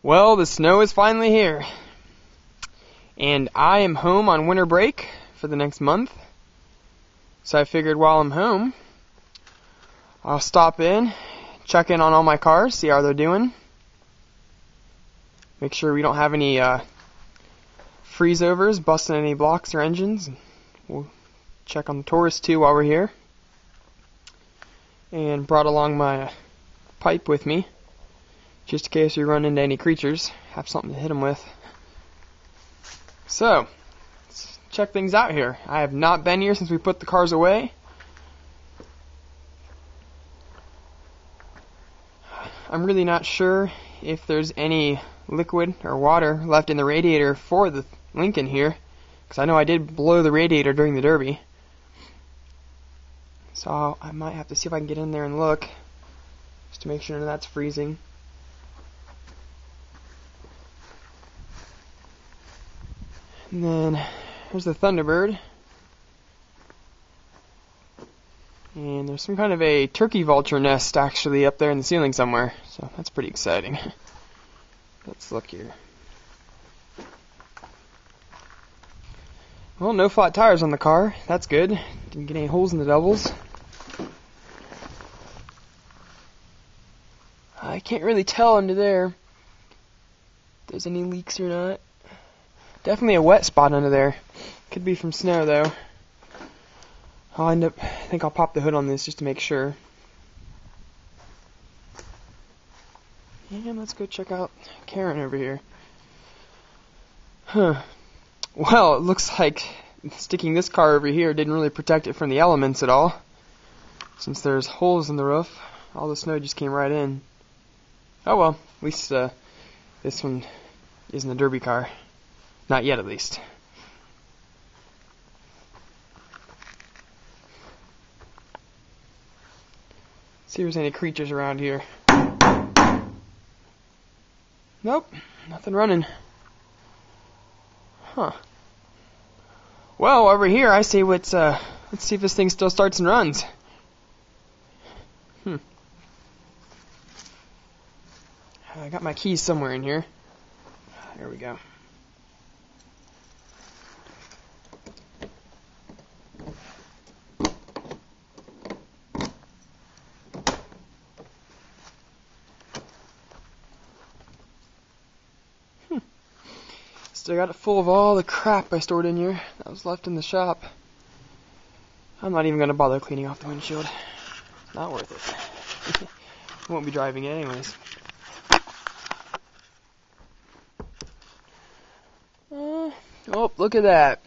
Well, the snow is finally here, and I am home on winter break for the next month, so I figured while I'm home, I'll stop in, check in on all my cars, see how they're doing, make sure we don't have any freeze-overs, busting any blocks or engines. We'll check on the Taurus too while we're here, and brought along my pipe with me, just in case we run into any creatures, have something to hit them with. So, let's check things out here. I have not been here since we put the cars away. I'm really not sure if there's any liquid or water left in the radiator for the Lincoln here, because I know I did blow the radiator during the Derby. So I might have to see if I can get in there and look, just to make sure that's freezing. And then here's the Thunderbird. And there's some kind of a turkey vulture nest actually up there in the ceiling somewhere, so that's pretty exciting. Let's look here. Well, no flat tires on the car. That's good. Didn't get any holes in the doubles. I can't really tell under there if there's any leaks or not. Definitely a wet spot under there. Could be from snow though. I think I'll pop the hood on this just to make sure. And let's go check out Karen over here. Huh. Well, it looks like sticking this car over here didn't really protect it from the elements at all. Since there's holes in the roof, all the snow just came right in. Oh well, at least this one isn't a Derby car. Not yet, at least. See if there's any creatures around here. Nope, nothing running. Huh. Well, over here, I say let's see if this thing still starts and runs. I got my keys somewhere in here. There we go. Still got it full of all the crap I stored in here that was left in the shop. I'm not even going to bother cleaning off the windshield. Not worth it. Won't be driving it anyways. Oh, look at that.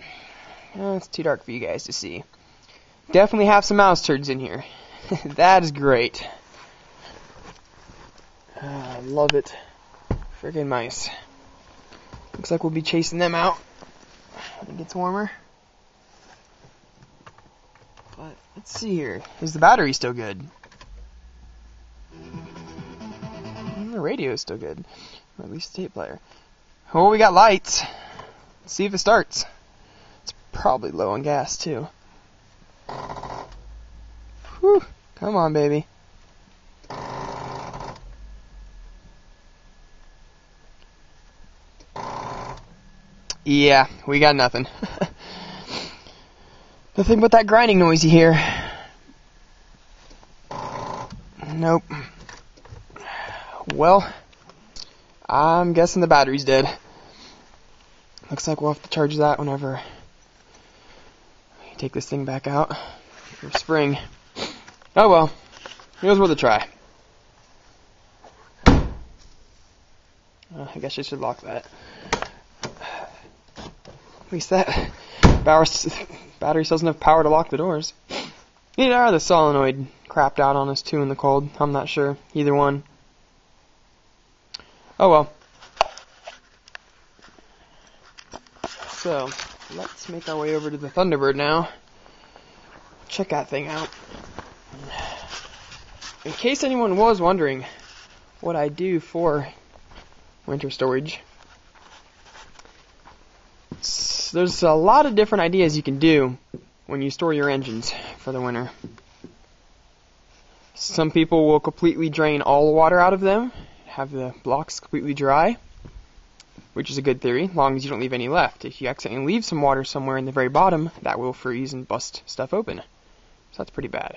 Oh, it's too dark for you guys to see. Definitely have some mouse turds in here. That is great. I love it. Friggin' mice. Looks like we'll be chasing them out when it gets warmer. But let's see here. Is the battery still good? The radio is still good. Or at least the tape player. Oh, we got lights. Let's see if it starts. It's probably low on gas too. Whew. Come on, baby. Yeah, we got nothing. Nothing but that grinding noise you hear. Nope. Well, I'm guessing the battery's dead. Looks like we'll have to charge that whenever we take this thing back out for spring. Oh well, here's worth a try. I guess I should lock that. At least that battery still doesn't have power to lock the doors. Either the solenoid crapped out on us too in the cold. I'm not sure. Either one. Oh well. So, let's make our way over to the Thunderbird now. Check that thing out. In case anyone was wondering what I do for winter storage, there's a lot of different ideas you can do when you store your engines for the winter. Some people will completely drain all the water out of them, have the blocks completely dry, which is a good theory, as long as you don't leave any left. If you accidentally leave some water somewhere in the very bottom, that will freeze and bust stuff open. So that's pretty bad.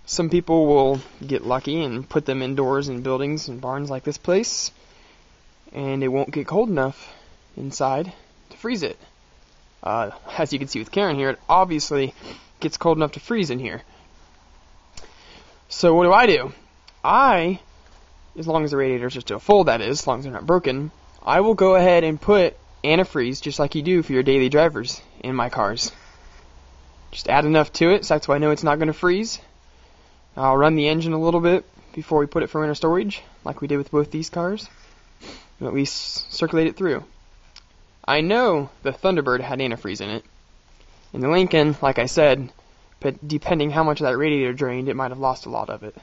Some people will get lucky and put them indoors in buildings and barns like this place, and it won't get cold enough inside to freeze it. As you can see with Karen here, it obviously gets cold enough to freeze in here. So what do? As long as the radiators are still full, that is, as long as they're not broken, I will go ahead and put antifreeze, just like you do for your daily drivers, in my cars. Just add enough to it, so that's why I know it's not going to freeze. I'll run the engine a little bit before we put it for winter storage, like we did with both these cars, and at least circulate it through. I know the Thunderbird had antifreeze in it. In the Lincoln, like I said, but depending how much of that radiator drained, it might have lost a lot of it.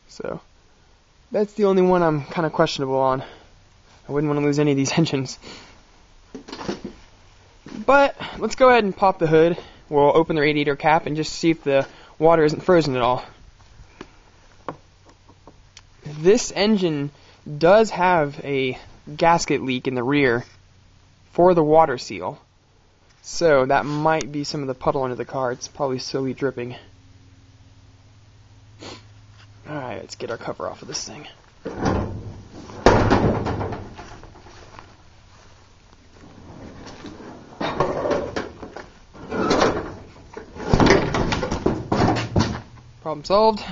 So, that's the only one I'm kind of questionable on. I wouldn't want to lose any of these engines. But, let's go ahead and pop the hood. We'll open the radiator cap and just see if the water isn't frozen at all. This engine does have a gasket leak in the rear for the water seal. So that might be some of the puddle under the car. It's probably slowly dripping. Alright, let's get our cover off of this thing. Problem solved.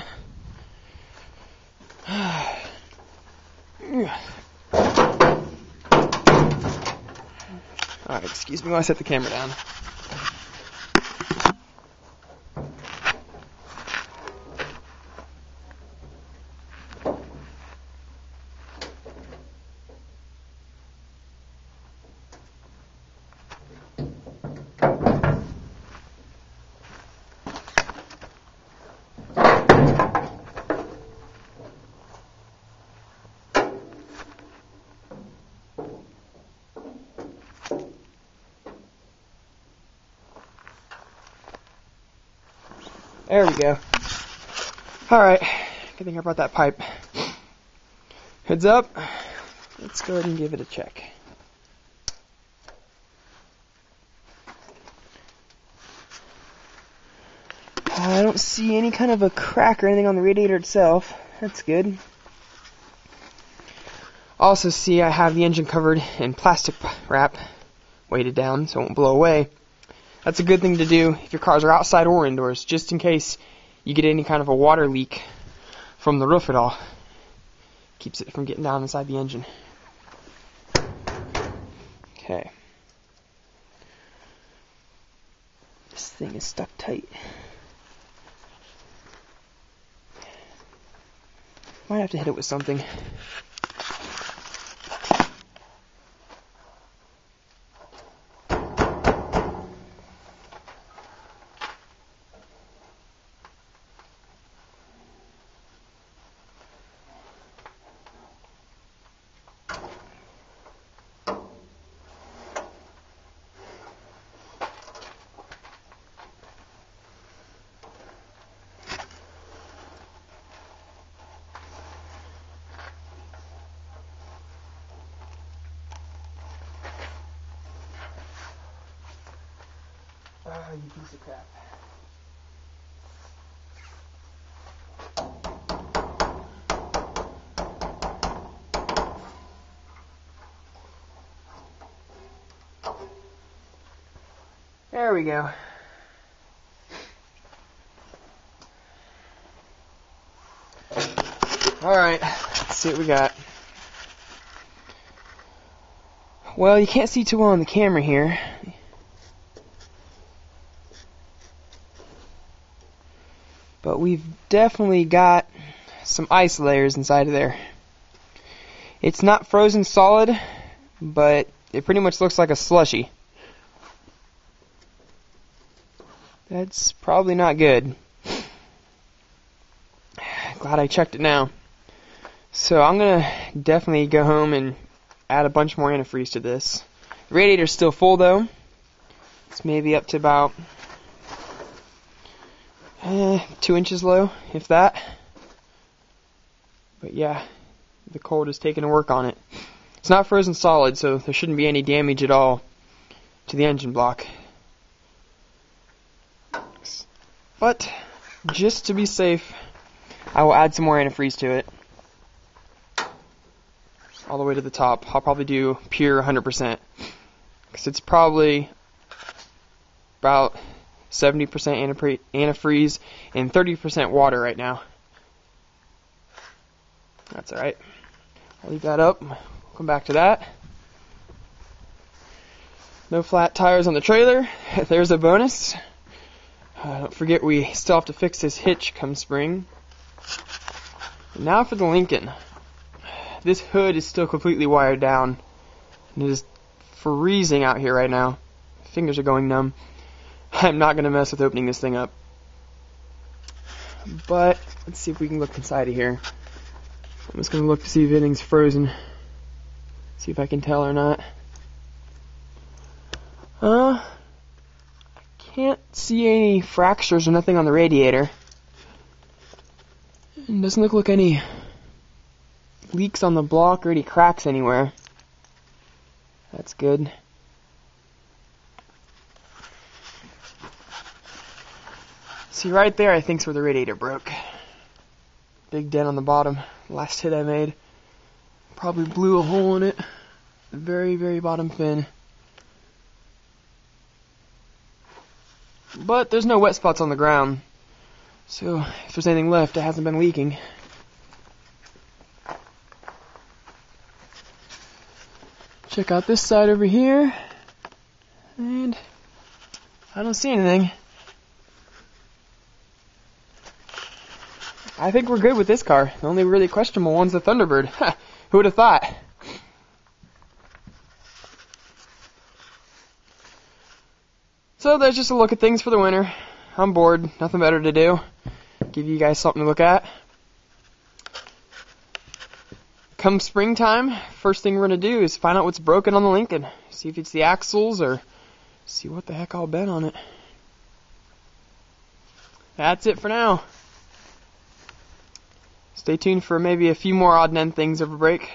Alright, excuse me while I set the camera down. There we go. Alright, good thing I brought that pipe. Heads up. Let's go ahead and give it a check. I don't see any kind of a crack or anything on the radiator itself. That's good. Also see I have the engine covered in plastic wrap, weighted down so it won't blow away. That's a good thing to do if your cars are outside or indoors, just in case you get any kind of a water leak from the roof at all. Keeps it from getting down inside the engine. Okay. This thing is stuck tight. Might have to hit it with something. Ah, you piece of crap. There we go. Alright, let's see what we got. Well, you can't see too well on the camera here. But we've definitely got some ice layers inside of there. It's not frozen solid, but it pretty much looks like a slushy. That's probably not good. Glad I checked it now. So I'm gonna definitely go home and add a bunch more antifreeze to this. The radiator's still full though. It's maybe up to about 2 inches low, if that. But yeah, the cold is taking to work on it. It's not frozen solid, so there shouldn't be any damage at all to the engine block. But just to be safe, I will add some more antifreeze to it. All the way to the top. I'll probably do pure 100%. Because it's probably about 70% antifreeze and 30% water right now. That's alright. I'll leave that up. Come back to that. No flat tires on the trailer. There's a bonus. Don't forget we still have to fix this hitch come spring. And now for the Lincoln. This hood is still completely wired down. And it is freezing out here right now. My fingers are going numb. I'm not going to mess with opening this thing up. But let's see if we can look inside of here. I'm just going to look to see if anything's frozen. See if I can tell or not. I can't see any fractures or nothing on the radiator. It doesn't look like any leaks on the block or any cracks anywhere. That's good. See, right there I think's where the radiator broke. Big dent on the bottom. Last hit I made. Probably blew a hole in it. The very, very bottom fin. But there's no wet spots on the ground. So if there's anything left, it hasn't been leaking. Check out this side over here. And I don't see anything. I think we're good with this car. The only really questionable one's the Thunderbird. Who would have thought? So there's just a look at things for the winter. I'm bored. Nothing better to do. Give you guys something to look at. Come springtime, first thing we're going to do is find out what's broken on the Lincoln. See if it's the axles or see what the heck all bent on it. That's it for now. Stay tuned for maybe a few more odd and end things over break.